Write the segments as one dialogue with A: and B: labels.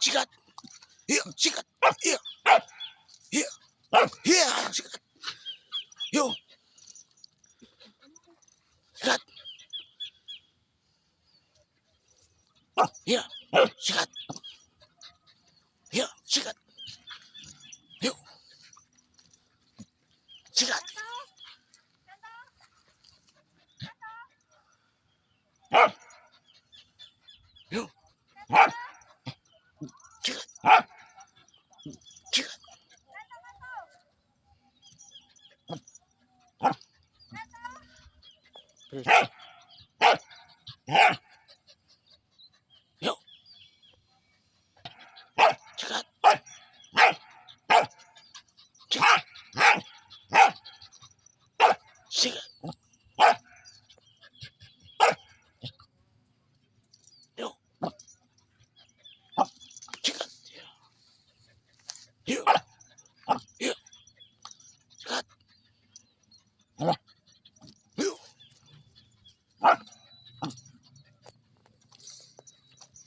A: sikat. Hiya, sikat. Hiya, hiya, hiya, sikat. Yo, sikat. Hiya, sikat. Hiya, sikat. Yo, sikat. Yo, sikat. Sikat. Yo, sikat. Sikat. Sikat. Yo, sikat. Yo, yo, sikat. Yo,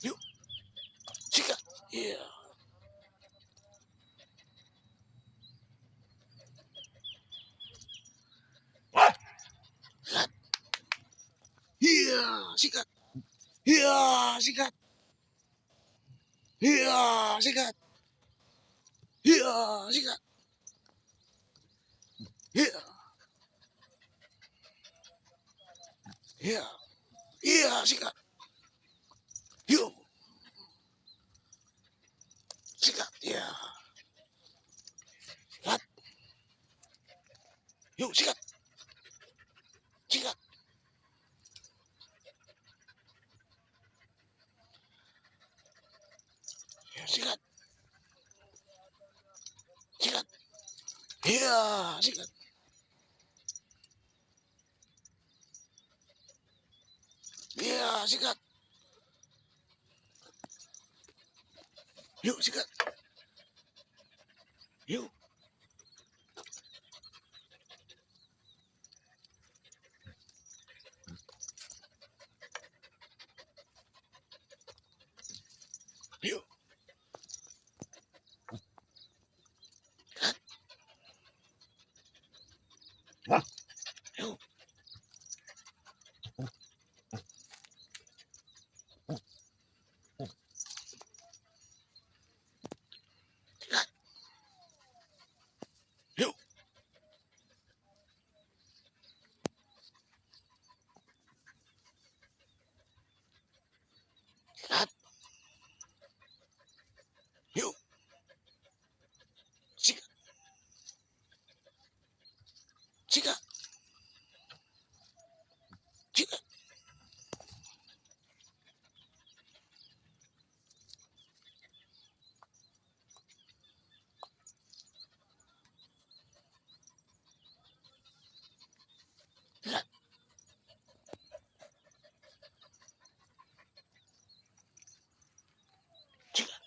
A: yo, sikat. Yeah. Sikat. Iya, sikat. Iya, sikat. Iya, sikat. Iya, sikat. Iya, iya, iya, sikat. Yo, sikat. Iya, sikat. Yo, sikat. Sikat. Yo, sikat. Sikat. Iya, sikat. Iya, sikat. Yo, sikat. Yo, yo, sikat. Yo, sikat. Yo, sikat. Yo, sikat. Sikat. Sikat. Sikat. Sikat.